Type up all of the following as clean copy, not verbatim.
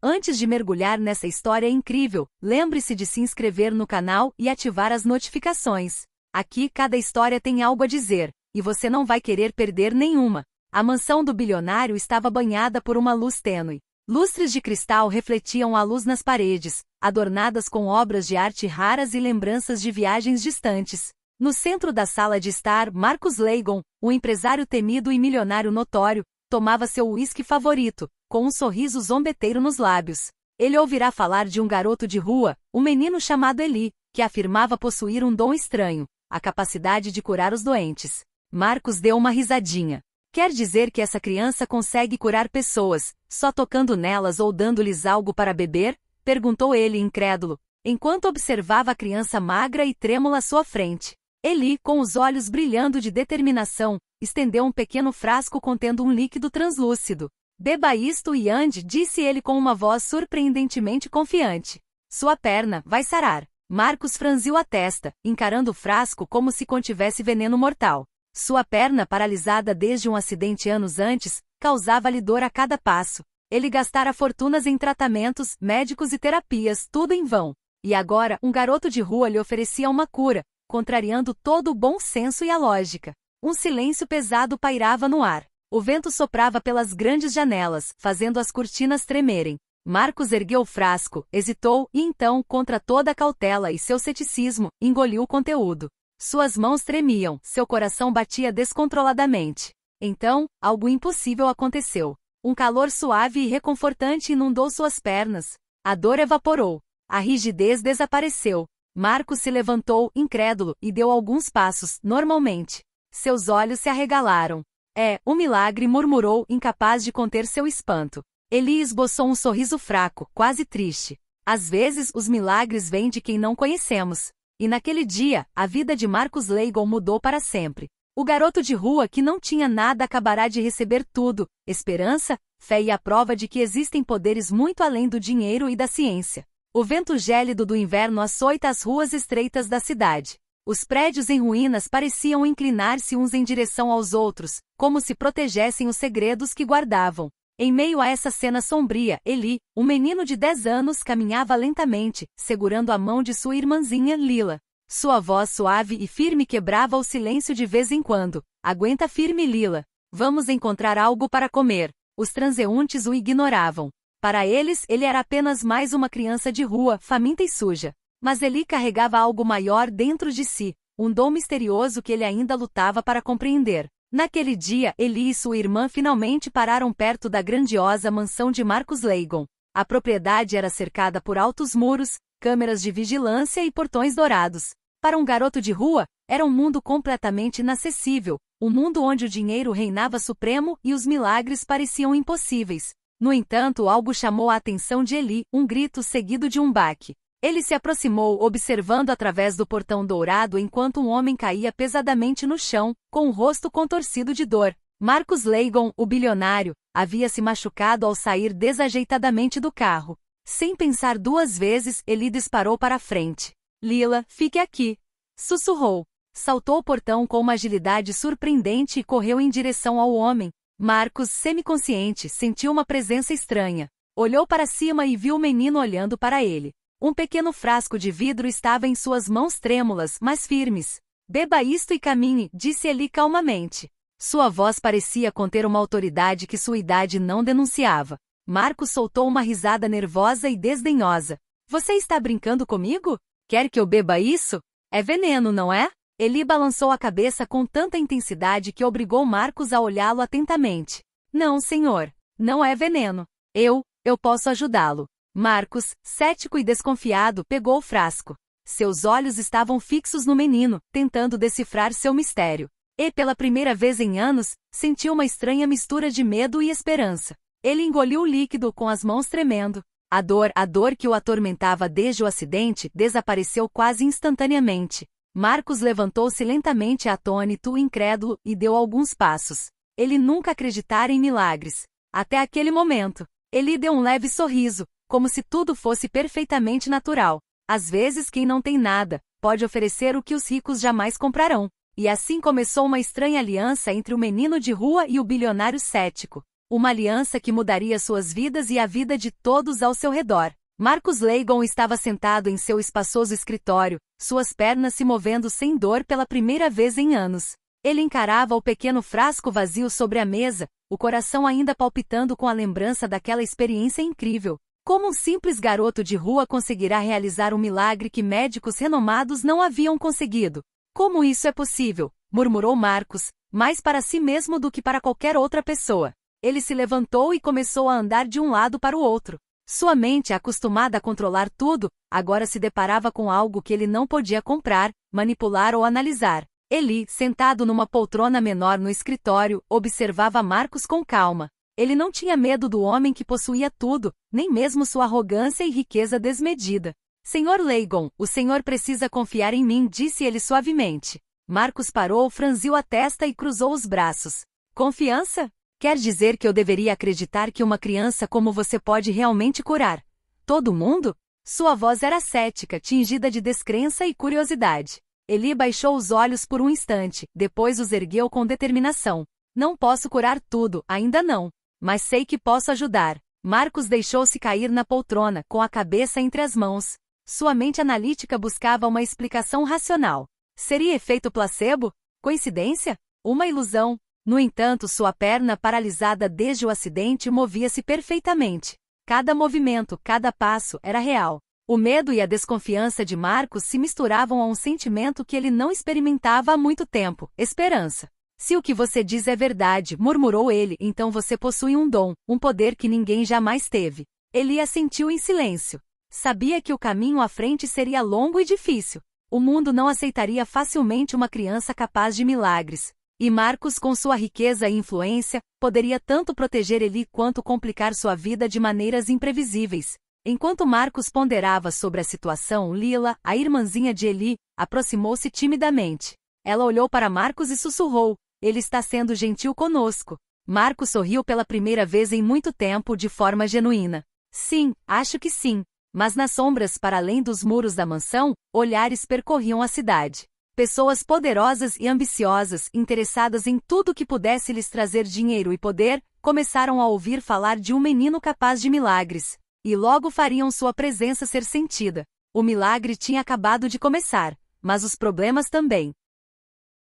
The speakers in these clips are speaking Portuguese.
Antes de mergulhar nessa história incrível, lembre-se de se inscrever no canal e ativar as notificações. Aqui cada história tem algo a dizer, e você não vai querer perder nenhuma. A mansão do bilionário estava banhada por uma luz tênue. Lustres de cristal refletiam a luz nas paredes, adornadas com obras de arte raras e lembranças de viagens distantes. No centro da sala de estar, Marcus Leighton, o empresário temido e milionário notório, tomava seu uísque favorito, com um sorriso zombeteiro nos lábios. Ele ouvirá falar de um garoto de rua, um menino chamado Eli, que afirmava possuir um dom estranho, a capacidade de curar os doentes. Marcus deu uma risadinha. Quer dizer que essa criança consegue curar pessoas, só tocando nelas ou dando-lhes algo para beber? Perguntou ele incrédulo, enquanto observava a criança magra e trêmula à sua frente. Eli, com os olhos brilhando de determinação, estendeu um pequeno frasco contendo um líquido translúcido. Beba isto e ande, disse ele com uma voz surpreendentemente confiante. Sua perna vai sarar. Marcus franziu a testa, encarando o frasco como se contivesse veneno mortal. Sua perna, paralisada desde um acidente anos antes, causava-lhe dor a cada passo. Ele gastara fortunas em tratamentos, médicos e terapias, tudo em vão. E agora, um garoto de rua lhe oferecia uma cura, contrariando todo o bom senso e a lógica. Um silêncio pesado pairava no ar. O vento soprava pelas grandes janelas, fazendo as cortinas tremerem. Marcus ergueu o frasco, hesitou e então, contra toda a cautela e seu ceticismo, engoliu o conteúdo. Suas mãos tremiam, seu coração batia descontroladamente. Então, algo impossível aconteceu. Um calor suave e reconfortante inundou suas pernas. A dor evaporou. A rigidez desapareceu. Marcus se levantou, incrédulo, e deu alguns passos, normalmente. Seus olhos se arregalaram. É, um milagre, murmurou, incapaz de conter seu espanto. Eli esboçou um sorriso fraco, quase triste. Às vezes, os milagres vêm de quem não conhecemos. E naquele dia, a vida de Marcus Leighton mudou para sempre. O garoto de rua que não tinha nada acabará de receber tudo: esperança, fé e a prova de que existem poderes muito além do dinheiro e da ciência. O vento gélido do inverno açoita as ruas estreitas da cidade. Os prédios em ruínas pareciam inclinar-se uns em direção aos outros, como se protegessem os segredos que guardavam. Em meio a essa cena sombria, Eli, um menino de 10 anos, caminhava lentamente, segurando a mão de sua irmãzinha, Lila. Sua voz suave e firme quebrava o silêncio de vez em quando. Aguenta firme, Lila. Vamos encontrar algo para comer. Os transeuntes o ignoravam. Para eles, ele era apenas mais uma criança de rua, faminta e suja. Mas Eli carregava algo maior dentro de si, um dom misterioso que ele ainda lutava para compreender. Naquele dia, Eli e sua irmã finalmente pararam perto da grandiosa mansão de Marcus Leighton. A propriedade era cercada por altos muros, câmeras de vigilância e portões dourados. Para um garoto de rua, era um mundo completamente inacessível, um mundo onde o dinheiro reinava supremo e os milagres pareciam impossíveis. No entanto, algo chamou a atenção de Eli, um grito seguido de um baque. Ele se aproximou, observando através do portão dourado enquanto um homem caía pesadamente no chão, com o rosto contorcido de dor. Marcus Leighton, o bilionário, havia se machucado ao sair desajeitadamente do carro. Sem pensar duas vezes, Eli disparou para a frente. Lila, fique aqui! Sussurrou. Saltou o portão com uma agilidade surpreendente e correu em direção ao homem. Marcus, semiconsciente, sentiu uma presença estranha. Olhou para cima e viu o menino olhando para ele. Um pequeno frasco de vidro estava em suas mãos trêmulas, mas firmes. Beba isto e caminhe, disse Eli calmamente. Sua voz parecia conter uma autoridade que sua idade não denunciava. Marcos soltou uma risada nervosa e desdenhosa. Você está brincando comigo? Quer que eu beba isso? É veneno, não é? Eli balançou a cabeça com tanta intensidade que obrigou Marcos a olhá-lo atentamente. Não, senhor. Não é veneno. Eu posso ajudá-lo. Marcos, cético e desconfiado, pegou o frasco. Seus olhos estavam fixos no menino, tentando decifrar seu mistério. E, pela primeira vez em anos, sentiu uma estranha mistura de medo e esperança. Ele engoliu o líquido com as mãos tremendo. A dor que o atormentava desde o acidente, desapareceu quase instantaneamente. Marcos levantou-se lentamente atônito, incrédulo, e deu alguns passos. Ele nunca acreditara em milagres. Até aquele momento. Ele deu um leve sorriso, como se tudo fosse perfeitamente natural. Às vezes quem não tem nada, pode oferecer o que os ricos jamais comprarão. E assim começou uma estranha aliança entre o menino de rua e o bilionário cético. Uma aliança que mudaria suas vidas e a vida de todos ao seu redor. Marcus Leighton estava sentado em seu espaçoso escritório, suas pernas se movendo sem dor pela primeira vez em anos. Ele encarava o pequeno frasco vazio sobre a mesa, o coração ainda palpitando com a lembrança daquela experiência incrível. Como um simples garoto de rua conseguirá realizar um milagre que médicos renomados não haviam conseguido? Como isso é possível? Murmurou Marcus, mais para si mesmo do que para qualquer outra pessoa. Ele se levantou e começou a andar de um lado para o outro. Sua mente, acostumada a controlar tudo, agora se deparava com algo que ele não podia comprar, manipular ou analisar. Eli, sentado numa poltrona menor no escritório, observava Marcus com calma. Ele não tinha medo do homem que possuía tudo, nem mesmo sua arrogância e riqueza desmedida. Senhor Leighton, o senhor precisa confiar em mim, disse ele suavemente. Marcus parou, franziu a testa e cruzou os braços. Confiança? Quer dizer que eu deveria acreditar que uma criança como você pode realmente curar todo mundo? Sua voz era cética, tingida de descrença e curiosidade. Eli baixou os olhos por um instante, depois os ergueu com determinação. Não posso curar tudo, ainda não. Mas sei que posso ajudar. Marcus deixou-se cair na poltrona, com a cabeça entre as mãos. Sua mente analítica buscava uma explicação racional. Seria efeito placebo? Coincidência? Uma ilusão? No entanto, sua perna paralisada desde o acidente movia-se perfeitamente. Cada movimento, cada passo, era real. O medo e a desconfiança de Marcus se misturavam a um sentimento que ele não experimentava há muito tempo: esperança. Se o que você diz é verdade, murmurou ele, então você possui um dom, um poder que ninguém jamais teve. Eli assentiu em silêncio. Sabia que o caminho à frente seria longo e difícil. O mundo não aceitaria facilmente uma criança capaz de milagres. E Marcus, com sua riqueza e influência, poderia tanto proteger Eli quanto complicar sua vida de maneiras imprevisíveis. Enquanto Marcus ponderava sobre a situação, Lila, a irmãzinha de Eli, aproximou-se timidamente. Ela olhou para Marcus e sussurrou: ele está sendo gentil conosco. Marcus sorriu pela primeira vez em muito tempo de forma genuína. Sim, acho que sim. Mas nas sombras para além dos muros da mansão, olhares percorriam a cidade. Pessoas poderosas e ambiciosas, interessadas em tudo que pudesse lhes trazer dinheiro e poder, começaram a ouvir falar de um menino capaz de milagres. E logo fariam sua presença ser sentida. O milagre tinha acabado de começar, mas os problemas também.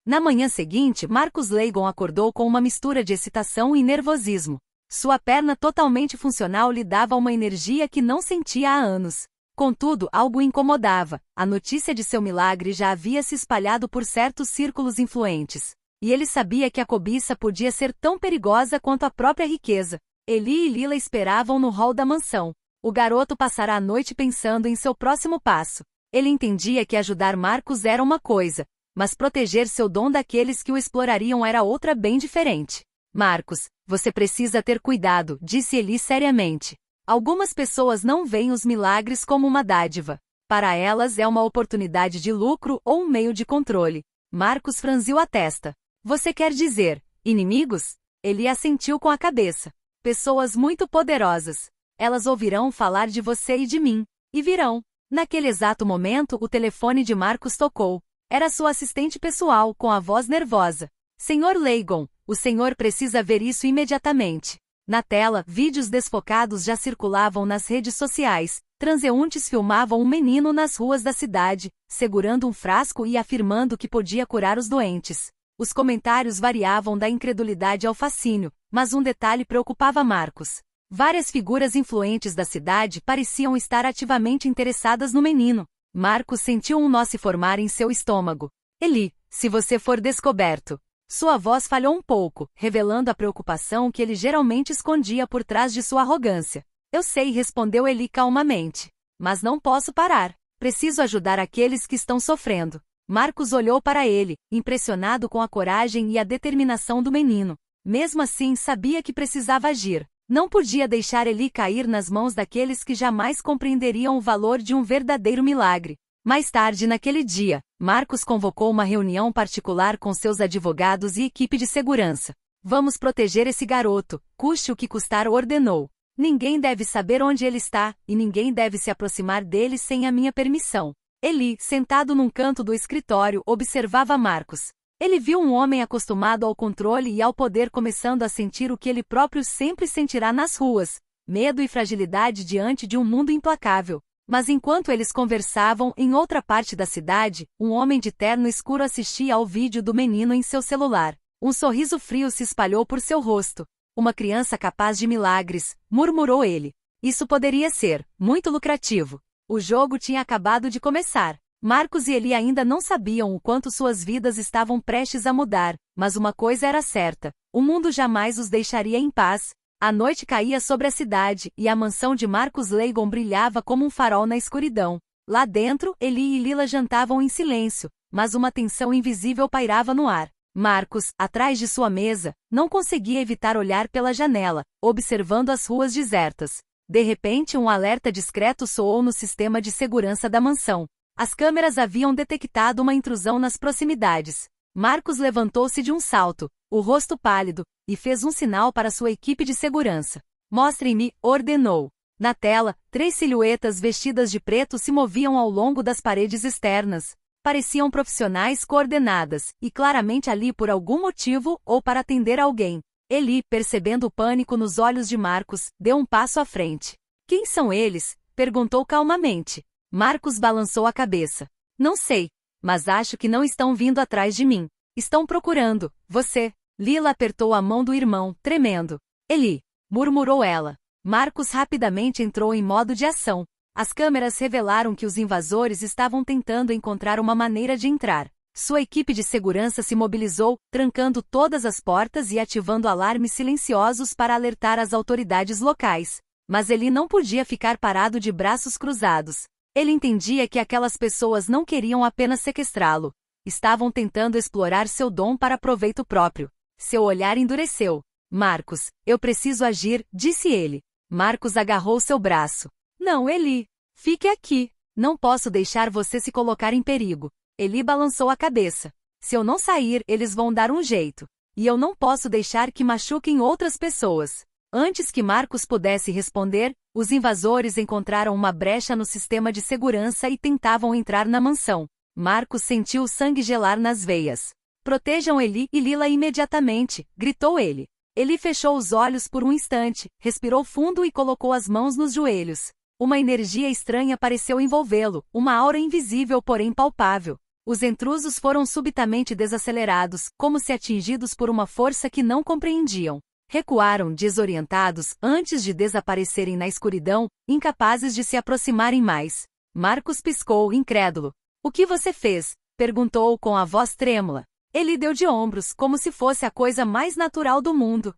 Na manhã seguinte, Marcus Leighton acordou com uma mistura de excitação e nervosismo. Sua perna totalmente funcional lhe dava uma energia que não sentia há anos. Contudo, algo o incomodava. A notícia de seu milagre já havia se espalhado por certos círculos influentes. E ele sabia que a cobiça podia ser tão perigosa quanto a própria riqueza. Eli e Lila esperavam no hall da mansão. O garoto passara a noite pensando em seu próximo passo. Ele entendia que ajudar Marcus era uma coisa, mas proteger seu dom daqueles que o explorariam era outra bem diferente. Marcus, você precisa ter cuidado, disse Eli seriamente. Algumas pessoas não veem os milagres como uma dádiva. Para elas é uma oportunidade de lucro ou um meio de controle. Marcus franziu a testa. Você quer dizer, inimigos? Eli assentiu com a cabeça. Pessoas muito poderosas. Elas ouvirão falar de você e de mim. E virão. Naquele exato momento, o telefone de Marcus tocou. Era sua assistente pessoal, com a voz nervosa. Senhor Leighton, o senhor precisa ver isso imediatamente. Na tela, vídeos desfocados já circulavam nas redes sociais. Transeuntes filmavam um menino nas ruas da cidade, segurando um frasco e afirmando que podia curar os doentes. Os comentários variavam da incredulidade ao fascínio, mas um detalhe preocupava Marcus. Várias figuras influentes da cidade pareciam estar ativamente interessadas no menino. Marcus sentiu um nó se formar em seu estômago. Eli, se você for descoberto. Sua voz falhou um pouco, revelando a preocupação que ele geralmente escondia por trás de sua arrogância. Eu sei, respondeu Eli calmamente. Mas não posso parar. Preciso ajudar aqueles que estão sofrendo. Marcus olhou para ele, impressionado com a coragem e a determinação do menino. Mesmo assim, sabia que precisava agir. Não podia deixar Eli cair nas mãos daqueles que jamais compreenderiam o valor de um verdadeiro milagre. Mais tarde naquele dia, Marcus convocou uma reunião particular com seus advogados e equipe de segurança. Vamos proteger esse garoto, custe o que custar, ordenou. Ninguém deve saber onde ele está, e ninguém deve se aproximar dele sem a minha permissão. Eli, sentado num canto do escritório, observava Marcus. Ele viu um homem acostumado ao controle e ao poder começando a sentir o que ele próprio sempre sentirá nas ruas: medo e fragilidade diante de um mundo implacável. Mas enquanto eles conversavam, em outra parte da cidade, um homem de terno escuro assistia ao vídeo do menino em seu celular. Um sorriso frio se espalhou por seu rosto. Uma criança capaz de milagres, murmurou ele. Isso poderia ser muito lucrativo. O jogo tinha acabado de começar. Marcos e Eli ainda não sabiam o quanto suas vidas estavam prestes a mudar, mas uma coisa era certa: o mundo jamais os deixaria em paz. A noite caía sobre a cidade, e a mansão de Marcus Laygon brilhava como um farol na escuridão. Lá dentro, Eli e Lila jantavam em silêncio, mas uma tensão invisível pairava no ar. Marcus, atrás de sua mesa, não conseguia evitar olhar pela janela, observando as ruas desertas. De repente, um alerta discreto soou no sistema de segurança da mansão. As câmeras haviam detectado uma intrusão nas proximidades. Marcus levantou-se de um salto, o rosto pálido, e fez um sinal para sua equipe de segurança. "Mostrem-me", ordenou. Na tela, 3 silhuetas vestidas de preto se moviam ao longo das paredes externas. Pareciam profissionais coordenadas, e claramente ali por algum motivo ou para atender alguém. Eli, percebendo o pânico nos olhos de Marcus, deu um passo à frente. "Quem são eles?", perguntou calmamente. Marcus balançou a cabeça. "Não sei, mas acho que não estão vindo atrás de mim. Estão procurando você." Lila apertou a mão do irmão, tremendo. "Eli", murmurou ela. Marcus rapidamente entrou em modo de ação. As câmeras revelaram que os invasores estavam tentando encontrar uma maneira de entrar. Sua equipe de segurança se mobilizou, trancando todas as portas e ativando alarmes silenciosos para alertar as autoridades locais. Mas ele não podia ficar parado de braços cruzados. Ele entendia que aquelas pessoas não queriam apenas sequestrá-lo. Estavam tentando explorar seu dom para proveito próprio. Seu olhar endureceu. "Marcus, eu preciso agir", disse ele. Marcus agarrou seu braço. "Não, Eli. Fique aqui. Não posso deixar você se colocar em perigo." Eli balançou a cabeça. "Se eu não sair, eles vão dar um jeito. E eu não posso deixar que machuquem outras pessoas." Antes que Marcus pudesse responder, os invasores encontraram uma brecha no sistema de segurança e tentavam entrar na mansão. Marcus sentiu o sangue gelar nas veias. "Protejam Eli e Lila imediatamente", gritou ele. Eli fechou os olhos por um instante, respirou fundo e colocou as mãos nos joelhos. Uma energia estranha pareceu envolvê-lo, uma aura invisível porém palpável. Os intrusos foram subitamente desacelerados, como se atingidos por uma força que não compreendiam. Recuaram desorientados antes de desaparecerem na escuridão, incapazes de se aproximarem mais. Marcus piscou, incrédulo. "O que você fez?", perguntou com a voz trêmula. Ele deu de ombros, como se fosse a coisa mais natural do mundo.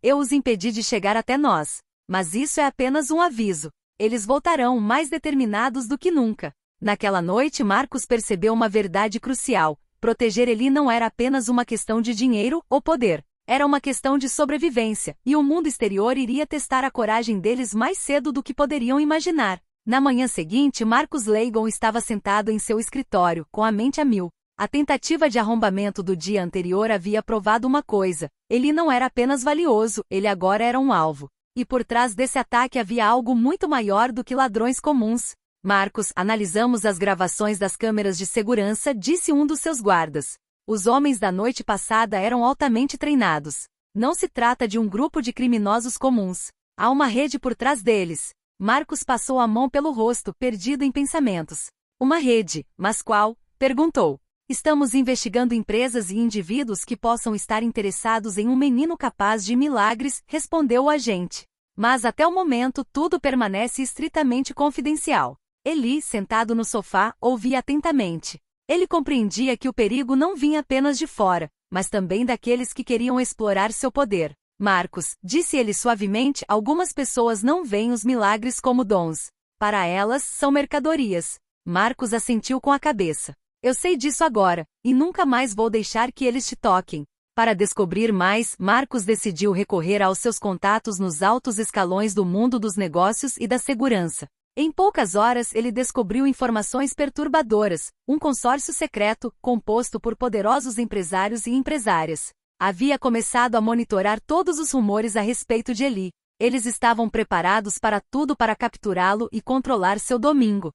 Eu os impedi de chegar até nós. Mas isso é apenas um aviso. Eles voltarão mais determinados do que nunca." Naquela noite Marcus percebeu uma verdade crucial: proteger Eli não era apenas uma questão de dinheiro ou poder. Era uma questão de sobrevivência, e o mundo exterior iria testar a coragem deles mais cedo do que poderiam imaginar. Na manhã seguinte, Marcus Laygon estava sentado em seu escritório, com a mente a mil. A tentativa de arrombamento do dia anterior havia provado uma coisa: ele não era apenas valioso, ele agora era um alvo. E por trás desse ataque havia algo muito maior do que ladrões comuns. "Marcus, analisamos as gravações das câmeras de segurança", disse um dos seus guardas. "Os homens da noite passada eram altamente treinados. Não se trata de um grupo de criminosos comuns. Há uma rede por trás deles." Marcus passou a mão pelo rosto, perdido em pensamentos. "Uma rede, mas qual?", perguntou. "Estamos investigando empresas e indivíduos que possam estar interessados em um menino capaz de milagres", respondeu o agente. "Mas até o momento tudo permanece estritamente confidencial." Eli, sentado no sofá, ouvia atentamente. Ele compreendia que o perigo não vinha apenas de fora, mas também daqueles que queriam explorar seu poder. "Marcus", disse ele suavemente, "algumas pessoas não veem os milagres como dons. Para elas, são mercadorias." Marcus assentiu com a cabeça. "Eu sei disso agora, e nunca mais vou deixar que eles te toquem." Para descobrir mais, Marcus decidiu recorrer aos seus contatos nos altos escalões do mundo dos negócios e da segurança. Em poucas horas ele descobriu informações perturbadoras: um consórcio secreto, composto por poderosos empresários e empresárias. Havia começado a monitorar todos os rumores a respeito de Eli. Eles estavam preparados para tudo para capturá-lo e controlar seu domingo.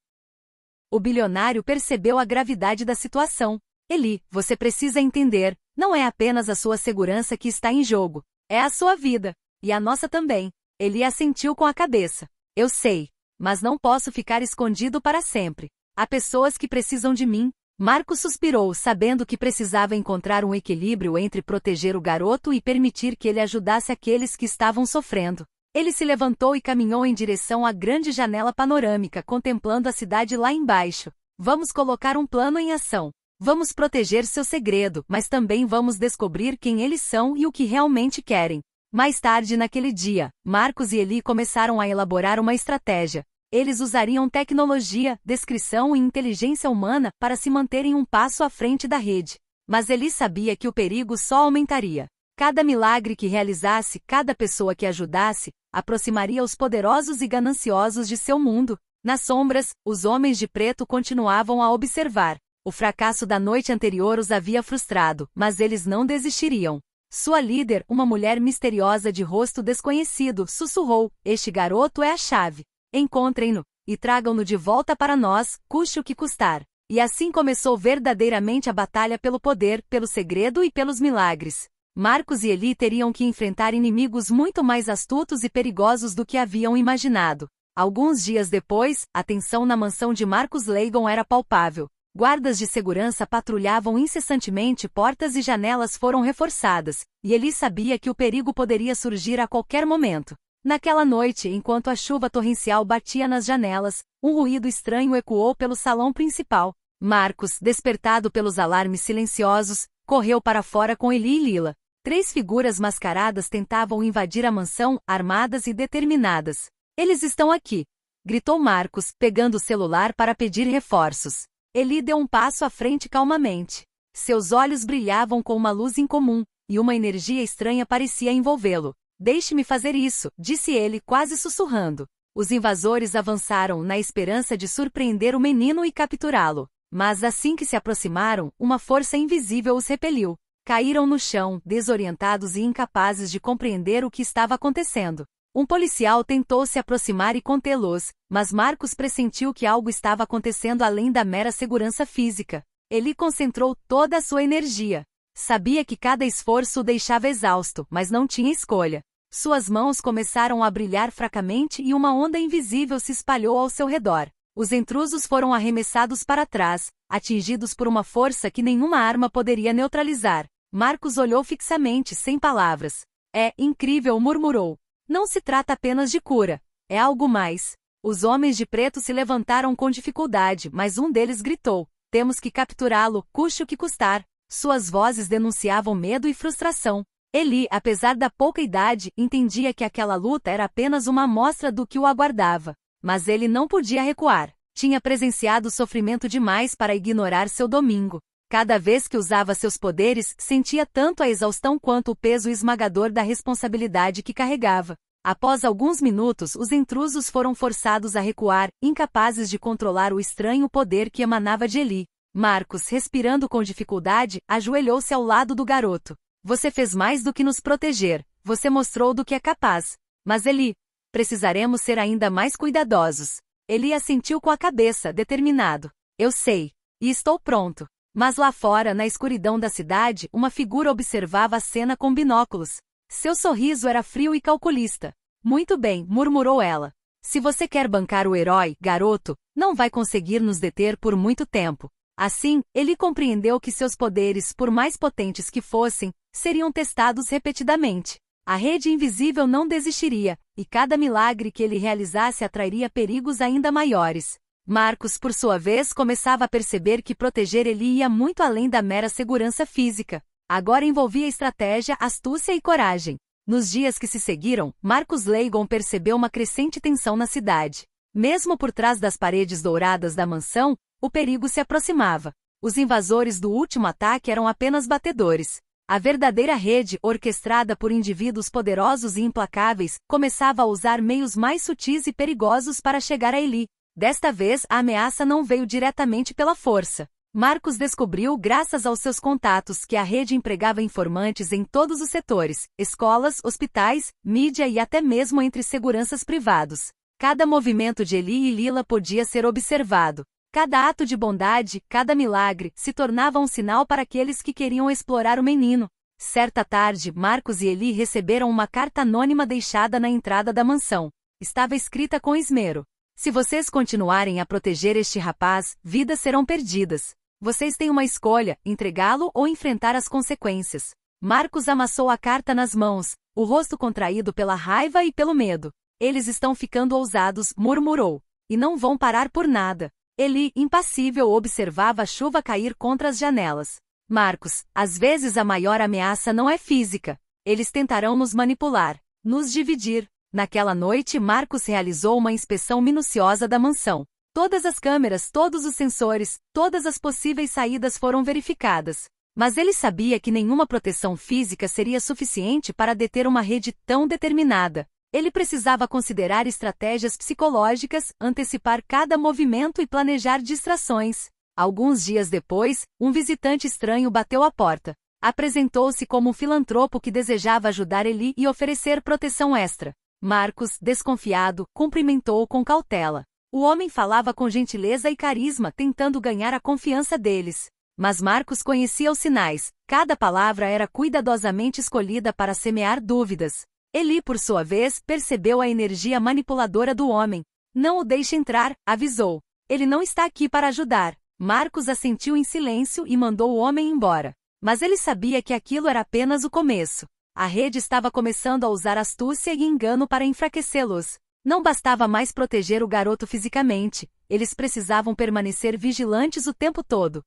O bilionário percebeu a gravidade da situação. Eli, você precisa entender, não é apenas a sua segurança que está em jogo. É a sua vida. E a nossa também. Eli assentiu com a cabeça. Eu sei. Mas não posso ficar escondido para sempre. Há pessoas que precisam de mim. Marcos suspirou, sabendo que precisava encontrar um equilíbrio entre proteger o garoto e permitir que ele ajudasse aqueles que estavam sofrendo. Ele se levantou e caminhou em direção à grande janela panorâmica, contemplando a cidade lá embaixo. Vamos colocar um plano em ação. Vamos proteger seu segredo, mas também vamos descobrir quem eles são e o que realmente querem. Mais tarde naquele dia, Marcos e Eli começaram a elaborar uma estratégia. Eles usariam tecnologia, descrição e inteligência humana para se manterem um passo à frente da rede. Mas Eli sabia que o perigo só aumentaria. Cada milagre que realizasse, cada pessoa que ajudasse, aproximaria os poderosos e gananciosos de seu mundo. Nas sombras, os homens de preto continuavam a observar. O fracasso da noite anterior os havia frustrado, mas eles não desistiriam. Sua líder, uma mulher misteriosa de rosto desconhecido, sussurrou: "Este garoto é a chave. Encontrem-no, e tragam-no de volta para nós, custe o que custar." E assim começou verdadeiramente a batalha pelo poder, pelo segredo e pelos milagres. Marcos e Eli teriam que enfrentar inimigos muito mais astutos e perigosos do que haviam imaginado. Alguns dias depois, a tensão na mansão de Marcus Laygon era palpável. Guardas de segurança patrulhavam incessantemente, portas e janelas foram reforçadas, e Eli sabia que o perigo poderia surgir a qualquer momento. Naquela noite, enquanto a chuva torrencial batia nas janelas, um ruído estranho ecoou pelo salão principal. Marcos, despertado pelos alarmes silenciosos, correu para fora com Eli e Lila. 3 figuras mascaradas tentavam invadir a mansão, armadas e determinadas. "Eles estão aqui!" gritou Marcos, pegando o celular para pedir reforços. Eli deu um passo à frente calmamente. Seus olhos brilhavam com uma luz incomum, e uma energia estranha parecia envolvê-lo. "Deixe-me fazer isso", disse ele, quase sussurrando. Os invasores avançaram na esperança de surpreender o menino e capturá-lo. Mas assim que se aproximaram, uma força invisível os repeliu. Caíram no chão, desorientados e incapazes de compreender o que estava acontecendo. Um policial tentou se aproximar e contê-los, mas Marcos pressentiu que algo estava acontecendo além da mera segurança física. Ele concentrou toda a sua energia. Sabia que cada esforço o deixava exausto, mas não tinha escolha. Suas mãos começaram a brilhar fracamente e uma onda invisível se espalhou ao seu redor. Os intrusos foram arremessados para trás, atingidos por uma força que nenhuma arma poderia neutralizar. Marcos olhou fixamente, sem palavras. "É incrível", murmurou. "Não se trata apenas de cura. É algo mais." Os homens de preto se levantaram com dificuldade, mas um deles gritou: "Temos que capturá-lo, custe o que custar." Suas vozes denunciavam medo e frustração. Eli, apesar da pouca idade, entendia que aquela luta era apenas uma amostra do que o aguardava. Mas ele não podia recuar. Tinha presenciado sofrimento demais para ignorar seu domingo. Cada vez que usava seus poderes, sentia tanto a exaustão quanto o peso esmagador da responsabilidade que carregava. Após alguns minutos, os intrusos foram forçados a recuar, incapazes de controlar o estranho poder que emanava de Eli. Marcos, respirando com dificuldade, ajoelhou-se ao lado do garoto. "Você fez mais do que nos proteger. Você mostrou do que é capaz. Mas Eli, precisaremos ser ainda mais cuidadosos." Eli assentiu com a cabeça, determinado. "Eu sei. E estou pronto." Mas lá fora, na escuridão da cidade, uma figura observava a cena com binóculos. Seu sorriso era frio e calculista. "Muito bem", murmurou ela. "Se você quer bancar o herói, garoto, não vai conseguir nos deter por muito tempo." Assim, ele compreendeu que seus poderes, por mais potentes que fossem, seriam testados repetidamente. A rede invisível não desistiria, e cada milagre que ele realizasse atrairia perigos ainda maiores. Marcos, por sua vez, começava a perceber que proteger Eli ia muito além da mera segurança física. Agora envolvia estratégia, astúcia e coragem. Nos dias que se seguiram, Marcus Laygon percebeu uma crescente tensão na cidade. Mesmo por trás das paredes douradas da mansão, o perigo se aproximava. Os invasores do último ataque eram apenas batedores. A verdadeira rede, orquestrada por indivíduos poderosos e implacáveis, começava a usar meios mais sutis e perigosos para chegar a Eli. Desta vez, a ameaça não veio diretamente pela força. Marcos descobriu, graças aos seus contatos, que a rede empregava informantes em todos os setores: escolas, hospitais, mídia e até mesmo entre seguranças privados. Cada movimento de Eli e Lila podia ser observado. Cada ato de bondade, cada milagre, se tornava um sinal para aqueles que queriam explorar o menino. Certa tarde, Marcos e Eli receberam uma carta anônima deixada na entrada da mansão. Estava escrita com esmero: se vocês continuarem a proteger este rapaz, vidas serão perdidas. Vocês têm uma escolha, entregá-lo ou enfrentar as consequências. Marcos amassou a carta nas mãos, o rosto contraído pela raiva e pelo medo. Eles estão ficando ousados, murmurou. E não vão parar por nada. Eli, impassível, observava a chuva cair contra as janelas. Marcos, às vezes a maior ameaça não é física. Eles tentarão nos manipular, nos dividir. Naquela noite, Marcos realizou uma inspeção minuciosa da mansão. Todas as câmeras, todos os sensores, todas as possíveis saídas foram verificadas. Mas ele sabia que nenhuma proteção física seria suficiente para deter uma rede tão determinada. Ele precisava considerar estratégias psicológicas, antecipar cada movimento e planejar distrações. Alguns dias depois, um visitante estranho bateu à porta. Apresentou-se como um filantropo que desejava ajudar Eli e oferecer proteção extra. Marcos, desconfiado, cumprimentou-o com cautela. O homem falava com gentileza e carisma, tentando ganhar a confiança deles. Mas Marcos conhecia os sinais. Cada palavra era cuidadosamente escolhida para semear dúvidas. Eli, por sua vez, percebeu a energia manipuladora do homem. Não o deixe entrar, avisou. Ele não está aqui para ajudar. Marcos assentiu em silêncio e mandou o homem embora. Mas ele sabia que aquilo era apenas o começo. A rede estava começando a usar astúcia e engano para enfraquecê-los. Não bastava mais proteger o garoto fisicamente, eles precisavam permanecer vigilantes o tempo todo.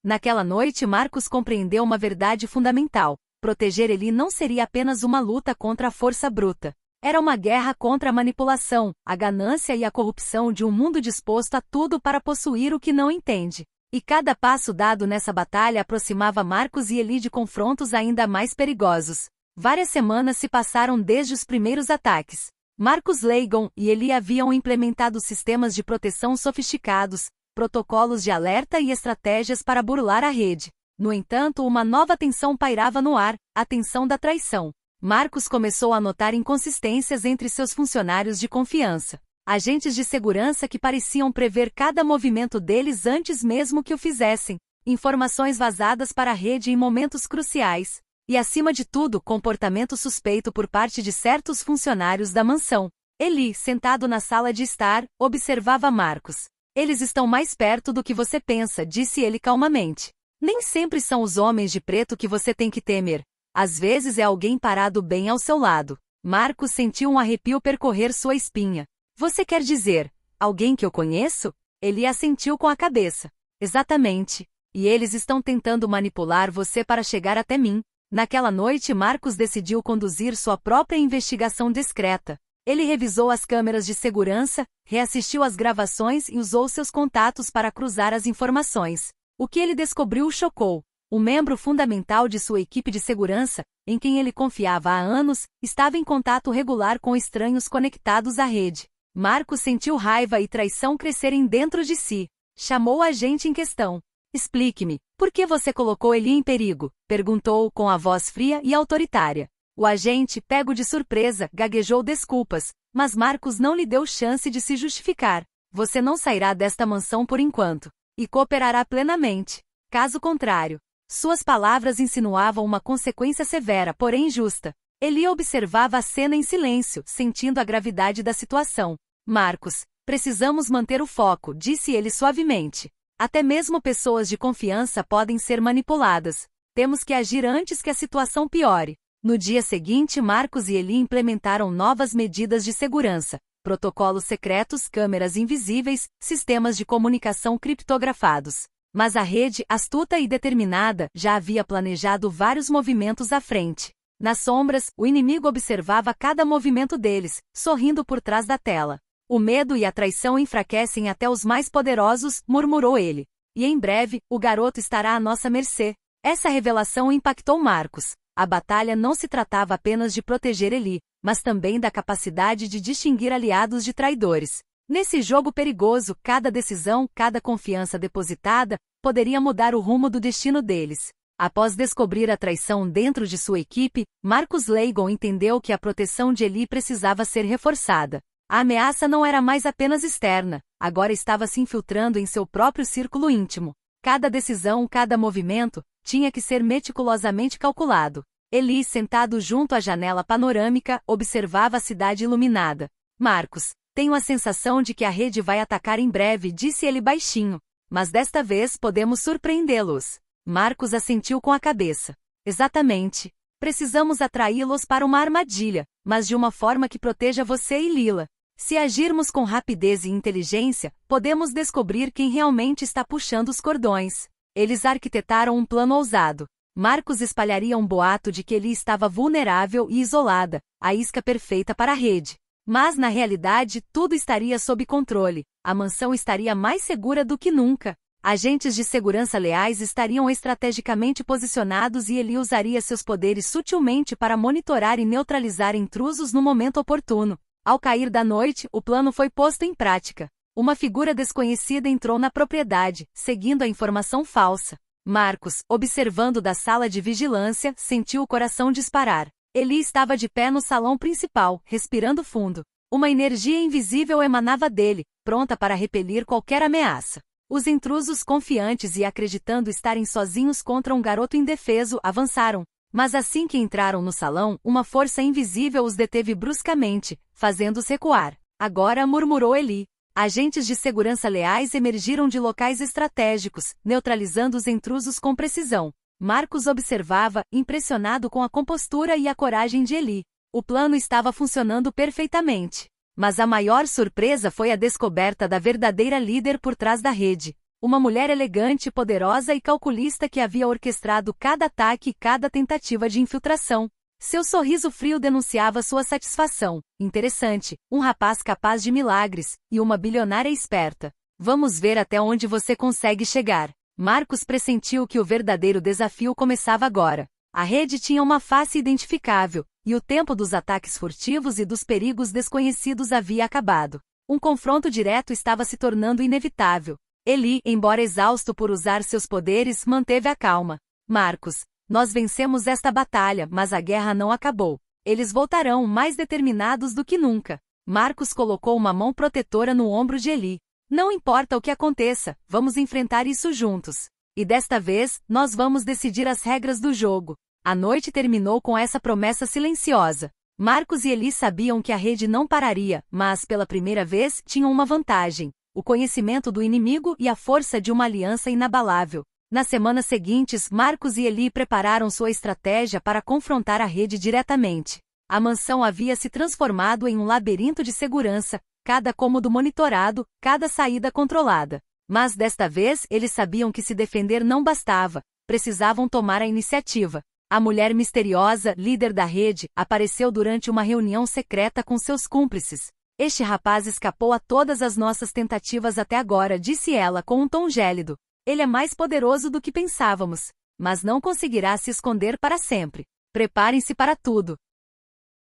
Naquela noite, Marcos compreendeu uma verdade fundamental. Proteger Eli não seria apenas uma luta contra a força bruta. Era uma guerra contra a manipulação, a ganância e a corrupção de um mundo disposto a tudo para possuir o que não entende. E cada passo dado nessa batalha aproximava Marcos e Eli de confrontos ainda mais perigosos. Várias semanas se passaram desde os primeiros ataques. Marcos Leighton e Eli haviam implementado sistemas de proteção sofisticados, protocolos de alerta e estratégias para burlar a rede. No entanto, uma nova tensão pairava no ar, a tensão da traição. Marcos começou a notar inconsistências entre seus funcionários de confiança. Agentes de segurança que pareciam prever cada movimento deles antes mesmo que o fizessem. Informações vazadas para a rede em momentos cruciais. E, acima de tudo, comportamento suspeito por parte de certos funcionários da mansão. Eli, sentado na sala de estar, observava Marcos. Eles estão mais perto do que você pensa, disse ele calmamente. Nem sempre são os homens de preto que você tem que temer. Às vezes é alguém parado bem ao seu lado. Marcos sentiu um arrepio percorrer sua espinha. Você quer dizer, alguém que eu conheço? Eli assentiu com a cabeça. Exatamente. E eles estão tentando manipular você para chegar até mim. Naquela noite, Marcos decidiu conduzir sua própria investigação discreta. Ele revisou as câmeras de segurança, reassistiu às gravações e usou seus contatos para cruzar as informações. O que ele descobriu o chocou. Um membro fundamental de sua equipe de segurança, em quem ele confiava há anos, estava em contato regular com estranhos conectados à rede. Marcos sentiu raiva e traição crescerem dentro de si. Chamou o agente em questão. Explique-me, por que você colocou Eli em perigo? Perguntou com a voz fria e autoritária. O agente, pego de surpresa, gaguejou desculpas, mas Marcos não lhe deu chance de se justificar. Você não sairá desta mansão por enquanto. E cooperará plenamente. Caso contrário. Suas palavras insinuavam uma consequência severa, porém justa. Eli observava a cena em silêncio, sentindo a gravidade da situação. Marcos, precisamos manter o foco, disse ele suavemente. Até mesmo pessoas de confiança podem ser manipuladas. Temos que agir antes que a situação piore. No dia seguinte, Marcos e Eli implementaram novas medidas de segurança. Protocolos secretos, câmeras invisíveis, sistemas de comunicação criptografados. Mas a rede, astuta e determinada, já havia planejado vários movimentos à frente. Nas sombras, o inimigo observava cada movimento deles, sorrindo por trás da tela. O medo e a traição enfraquecem até os mais poderosos, murmurou ele. E em breve, o garoto estará à nossa mercê. Essa revelação impactou Marcos. A batalha não se tratava apenas de proteger Eli, mas também da capacidade de distinguir aliados de traidores. Nesse jogo perigoso, cada decisão, cada confiança depositada, poderia mudar o rumo do destino deles. Após descobrir a traição dentro de sua equipe, Marcos Leighton entendeu que a proteção de Eli precisava ser reforçada. A ameaça não era mais apenas externa, agora estava se infiltrando em seu próprio círculo íntimo. Cada decisão, cada movimento, tinha que ser meticulosamente calculado. Eli, sentado junto à janela panorâmica, observava a cidade iluminada. Marcos, tenho a sensação de que a rede vai atacar em breve, disse ele baixinho. Mas desta vez podemos surpreendê-los. Marcos assentiu com a cabeça. Exatamente. Precisamos atraí-los para uma armadilha, mas de uma forma que proteja você e Lila. Se agirmos com rapidez e inteligência, podemos descobrir quem realmente está puxando os cordões. Eles arquitetaram um plano ousado. Marcos espalharia um boato de que Eli estava vulnerável e isolada, a isca perfeita para a rede. Mas na realidade tudo estaria sob controle. A mansão estaria mais segura do que nunca. Agentes de segurança leais estariam estrategicamente posicionados e Eli usaria seus poderes sutilmente para monitorar e neutralizar intrusos no momento oportuno. Ao cair da noite, o plano foi posto em prática. Uma figura desconhecida entrou na propriedade, seguindo a informação falsa. Marcos, observando da sala de vigilância, sentiu o coração disparar. Eli estava de pé no salão principal, respirando fundo. Uma energia invisível emanava dele, pronta para repelir qualquer ameaça. Os intrusos, confiantes e acreditando estarem sozinhos contra um garoto indefeso, avançaram. Mas assim que entraram no salão, uma força invisível os deteve bruscamente, fazendo-os recuar. Agora, murmurou Eli. Agentes de segurança leais emergiram de locais estratégicos, neutralizando os intrusos com precisão. Marcos observava, impressionado com a compostura e a coragem de Eli. O plano estava funcionando perfeitamente. Mas a maior surpresa foi a descoberta da verdadeira líder por trás da rede. Uma mulher elegante, poderosa e calculista que havia orquestrado cada ataque e cada tentativa de infiltração. Seu sorriso frio denunciava sua satisfação. Interessante, um rapaz capaz de milagres, e uma bilionária esperta. Vamos ver até onde você consegue chegar. Marcos pressentiu que o verdadeiro desafio começava agora. A rede tinha uma face identificável, e o tempo dos ataques furtivos e dos perigos desconhecidos havia acabado. Um confronto direto estava se tornando inevitável. Eli, embora exausto por usar seus poderes, manteve a calma. Marcos, nós vencemos esta batalha, mas a guerra não acabou. Eles voltarão mais determinados do que nunca. Marcos colocou uma mão protetora no ombro de Eli. Não importa o que aconteça, vamos enfrentar isso juntos. E desta vez, nós vamos decidir as regras do jogo. A noite terminou com essa promessa silenciosa. Marcos e Eli sabiam que a rede não pararia, mas, pela primeira vez, tinham uma vantagem: o conhecimento do inimigo e a força de uma aliança inabalável. Nas semanas seguintes, Marcos e Eli prepararam sua estratégia para confrontar a rede diretamente. A mansão havia se transformado em um labirinto de segurança, cada cômodo monitorado, cada saída controlada. Mas desta vez eles sabiam que se defender não bastava, precisavam tomar a iniciativa. A mulher misteriosa, líder da rede, apareceu durante uma reunião secreta com seus cúmplices. Este rapaz escapou a todas as nossas tentativas até agora, disse ela com um tom gélido. Ele é mais poderoso do que pensávamos, mas não conseguirá se esconder para sempre. Preparem-se para tudo.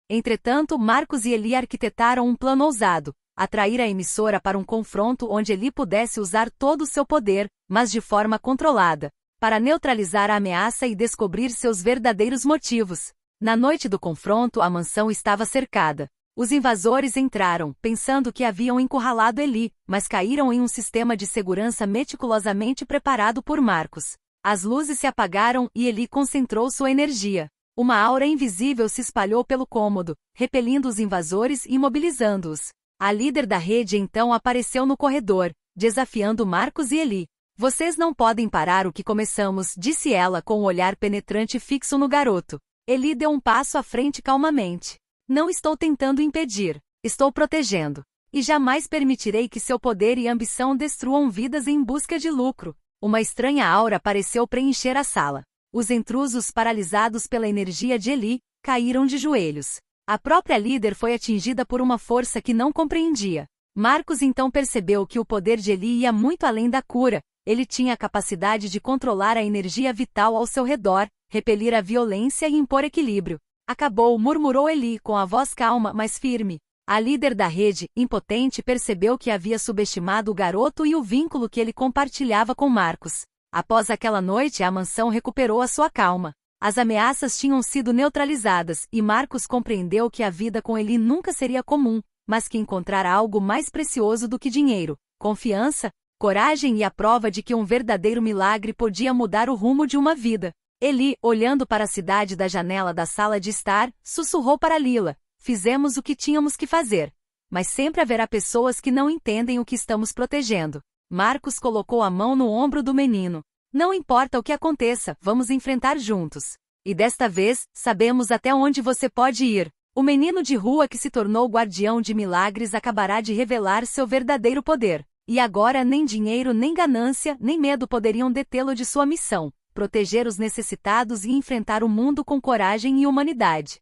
Entretanto, Marcos e Eli arquitetaram um plano ousado: atrair a emissora para um confronto onde Eli pudesse usar todo o seu poder, mas de forma controlada, para neutralizar a ameaça e descobrir seus verdadeiros motivos. Na noite do confronto, a mansão estava cercada. Os invasores entraram, pensando que haviam encurralado Eli, mas caíram em um sistema de segurança meticulosamente preparado por Marcos. As luzes se apagaram e Eli concentrou sua energia. Uma aura invisível se espalhou pelo cômodo, repelindo os invasores e imobilizando-os. A líder da rede então apareceu no corredor, desafiando Marcos e Eli. Vocês não podem parar o que começamos, disse ela com um olhar penetrante fixo no garoto. Eli deu um passo à frente calmamente. Não estou tentando impedir, estou protegendo. E jamais permitirei que seu poder e ambição destruam vidas em busca de lucro. Uma estranha aura pareceu preencher a sala. Os intrusos, paralisados pela energia de Eli, caíram de joelhos. A própria líder foi atingida por uma força que não compreendia. Marcos então percebeu que o poder de Eli ia muito além da cura. Ele tinha a capacidade de controlar a energia vital ao seu redor, repelir a violência e impor equilíbrio. Acabou, murmurou Eli com a voz calma, mas firme. A líder da rede, impotente, percebeu que havia subestimado o garoto e o vínculo que ele compartilhava com Marcos. Após aquela noite, a mansão recuperou a sua calma. As ameaças tinham sido neutralizadas, e Marcos compreendeu que a vida com Eli nunca seria comum, mas que encontrar algo mais precioso do que dinheiro: confiança, coragem e a prova de que um verdadeiro milagre podia mudar o rumo de uma vida. Eli, olhando para a cidade da janela da sala de estar, sussurrou para Lila: fizemos o que tínhamos que fazer. Mas sempre haverá pessoas que não entendem o que estamos protegendo. Marcos colocou a mão no ombro do menino. Não importa o que aconteça, vamos enfrentar juntos. E desta vez, sabemos até onde você pode ir. O menino de rua que se tornou guardião de milagres acabará de revelar seu verdadeiro poder. E agora nem dinheiro, nem ganância, nem medo poderiam detê-lo de sua missão: proteger os necessitados e enfrentar o mundo com coragem e humanidade.